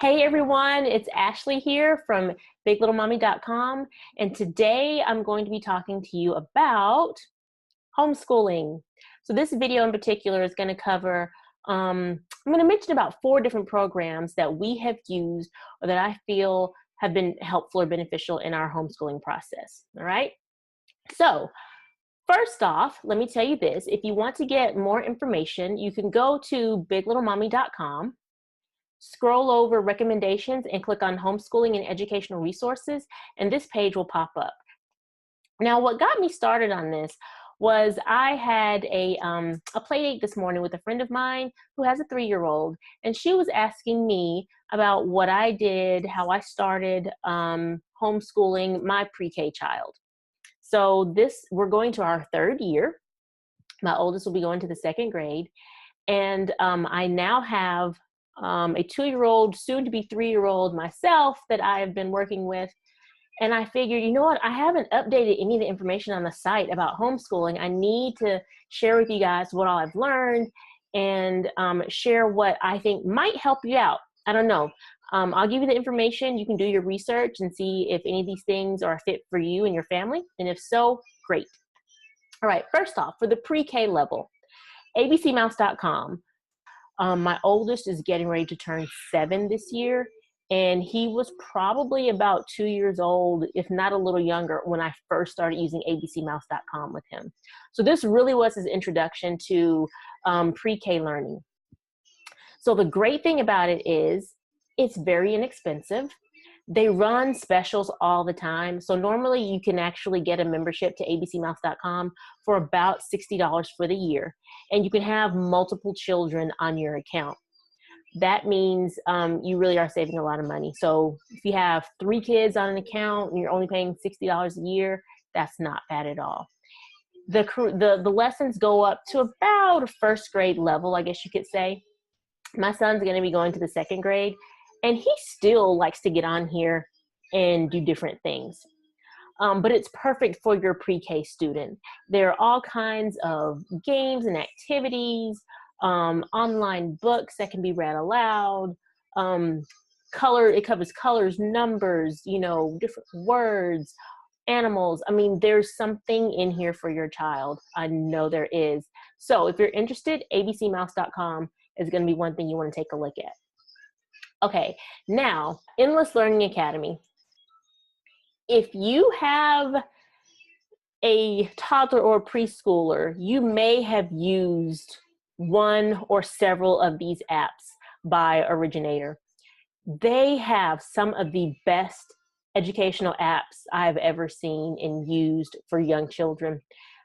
Hey everyone, it's Ashley here from BigLittleMommy.com, and today I'm going to be talking to you about homeschooling. So this video in particular is going to cover, I'm going to mention about 4 different programs that we have used or that I feel have been helpful or beneficial in our homeschooling process. All right. So first off, let me tell you this. If you want to get more information, you can go to BigLittleMommy.com. Scroll over recommendations and click on homeschooling and educational resources, and this page will pop up. Now, what got me started on this was I had a play date this morning with a friend of mine who has a 3-year-old, and she was asking me about what I did, how I started homeschooling my pre-K child. So we're going to our 3rd year. My oldest will be going to the 2nd grade, and I now have a 2-year-old, soon to be 3-year-old myself that I have been working with. And I figured, you know what, I haven't updated any of the information on the site about homeschooling. I need to share with you guys what all I've learned and share what I think might help you out. I don't know. I'll give you the information. You can do your research and see if any of these things are a fit for you and your family. And if so, great. All right, first off, for the pre-K level, abcmouse.com. My oldest is getting ready to turn 7 this year, and he was probably about 2 years old, if not a little younger, when I first started using abcmouse.com with him. So this really was his introduction to pre-K learning. So the great thing about it is it's very inexpensive. They run specials all the time. So normally you can actually get a membership to abcmouse.com for about $60 for the year. And you can have multiple children on your account. That means you really are saving a lot of money. So if you have 3 kids on an account and you're only paying $60 a year, that's not bad at all. The lessons go up to about a 1st grade level, I guess you could say. My son's going to be going to the 2nd grade. And he still likes to get on here and do different things. But it's perfect for your pre-K student. There are all kinds of games and activities, online books that can be read aloud, it covers colors, numbers, different words, animals. I mean, there's something in here for your child. I know there is. So if you're interested, abcmouse.com is going to be one thing you want to take a look at. Okay, now, Endless Learning Academy. If you have a toddler or a preschooler, you may have used one or several of these apps by Originator. They have some of the best educational apps I've ever seen and used for young children.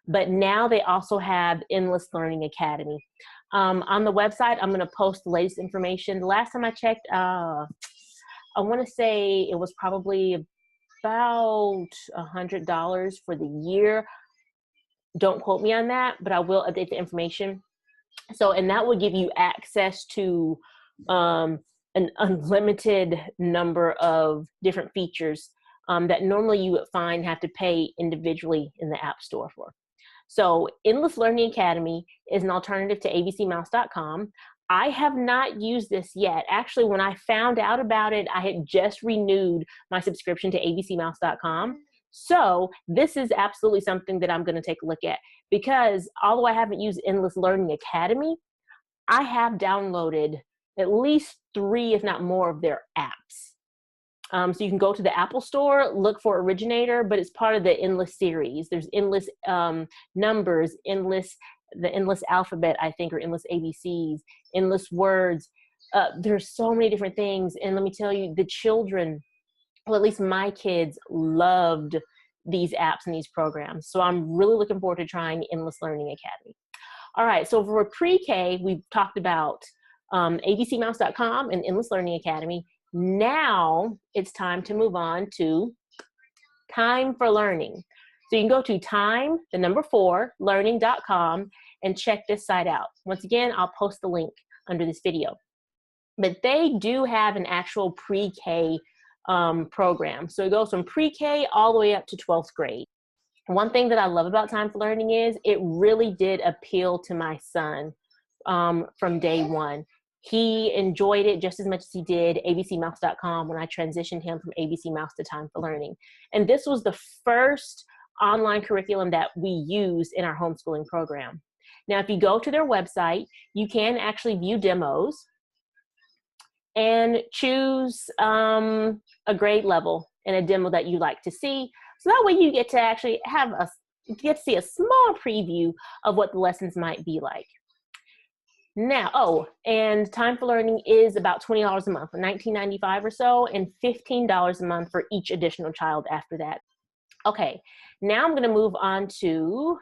But now they also have Endless Learning Academy. On the website, I'm going to post the latest information. The last time I checked, I want to say it was probably about $100 for the year. Don't quote me on that, but I will update the information. So, and that will give you access to an unlimited number of different features that normally you would have to pay individually in the App Store for. So Endless Learning Academy is an alternative to abcmouse.com. I have not used this yet. Actually, when I found out about it, I had just renewed my subscription to abcmouse.com. So this is absolutely something that I'm going to take a look at, because although I haven't used Endless Learning Academy, I have downloaded at least 3, if not more, of their apps. So you can go to the Apple Store, look for Originator, but it's part of the Endless series. There's Endless Numbers, the Endless Alphabet, I think, or Endless ABCs, Endless Words. There's so many different things. And let me tell you, the children, well, at least my kids, loved these apps and these programs. So I'm really looking forward to trying Endless Learning Academy. All right, so for pre-K, we've talked about abcmouse.com and Endless Learning Academy. Now it's time to move on to Time for Learning. So you can go to 4 learning.com and check this site out. Once again, I'll post the link under this video. But they do have an actual pre-K program. So it goes from pre-K all the way up to 12th grade. One thing that I love about Time for Learning is it really did appeal to my son from day one. He enjoyed it just as much as he did abcmouse.com when I transitioned him from ABC Mouse to Time for Learning. And this was the first online curriculum that we used in our homeschooling program. Now, if you go to their website, you can actually view demos and choose a grade level and a demo that you like to see. So that way you get to actually see a small preview of what the lessons might be like. Now, and Time for Learning is about $20 a month, $19.95 or so, and $15 a month for each additional child after that. Okay, now I'm going to move on to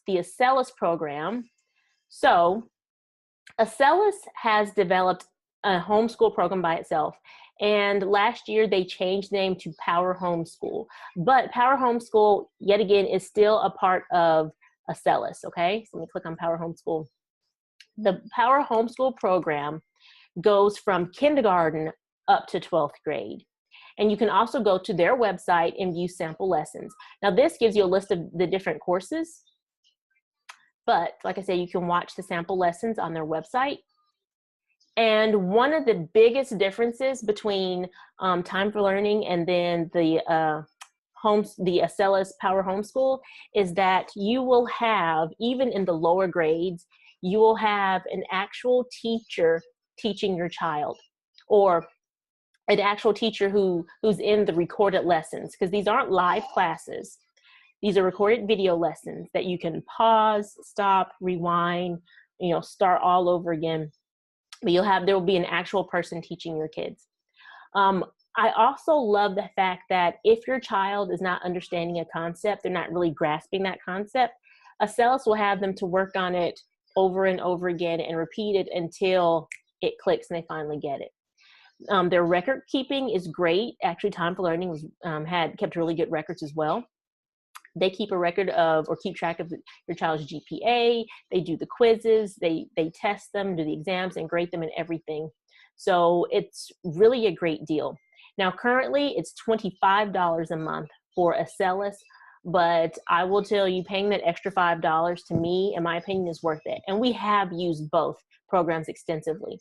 the Acellus program. So Acellus has developed a homeschool program by itself. And last year they changed the name to Power Homeschool. But Power Homeschool, yet again, is still a part of Acellus, okay? So let me click on Power Homeschool. The Power Homeschool program goes from kindergarten up to 12th grade. And you can also go to their website and view sample lessons. Now this gives you a list of the different courses. But like I said, you can watch the sample lessons on their website. And one of the biggest differences between Time for Learning and then the Acellus Power Homeschool is that you will have, even in the lower grades, you will have an actual teacher teaching your child, or an actual teacher who's in the recorded lessons, because these aren't live classes. These are recorded video lessons that you can pause, stop, rewind, start all over again. But there will be an actual person teaching your kids. I also love the fact that if your child is not understanding a concept, they're not really grasping that concept, Acellus will have them to work on it over and over again and repeat it until it clicks and they finally get it. Their record keeping is great. Actually, Time for Learning was, kept really good records as well. They keep a record of, or keep track of your child's GPA. They do the quizzes, they test them, do the exams, and grade them and everything. So it's really a great deal. Now, currently, it's $25 a month for Acellus, but I will tell you, paying that extra $5 to me, in my opinion, is worth it. And we have used both programs extensively.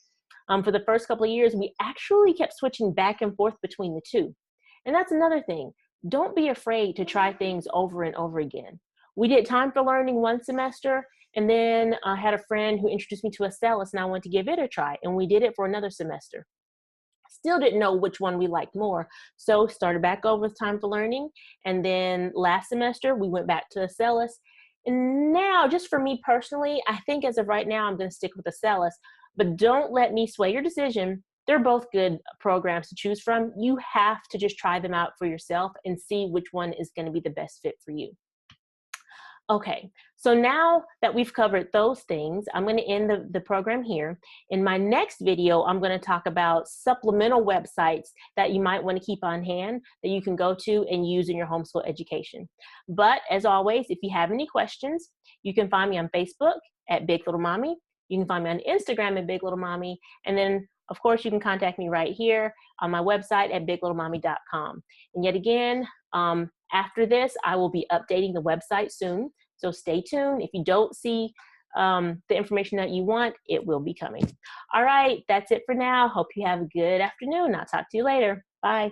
For the first couple of years, we actually kept switching back and forth between the two. And that's another thing. Don't be afraid to try things over and over again. We did Time for Learning one semester, and then I had a friend who introduced me to Acellus, and I wanted to give it a try, and we did it for another semester. Still didn't know which one we liked more, so started back over with Time for Learning, and then last semester we went back to Acellus. And now, just for me personally, I think as of right now, I'm going to stick with Acellus, but don't let me sway your decision. They're both good programs to choose from. You have to just try them out for yourself and see which one is going to be the best fit for you. Okay, so now that we've covered those things, I'm going to end the program here. In my next video, I'm going to talk about supplemental websites that you might want to keep on hand that you can go to and use in your homeschool education. But as always, if you have any questions, you can find me on Facebook at Big Little Mommy. You can find me on Instagram at Big Little Mommy. And then, of course, you can contact me right here on my website at biglittlemommy.com. And yet again, after this, I will be updating the website soon. So stay tuned. If you don't see the information that you want, it will be coming. All right, that's it for now. Hope you have a good afternoon. I'll talk to you later. Bye.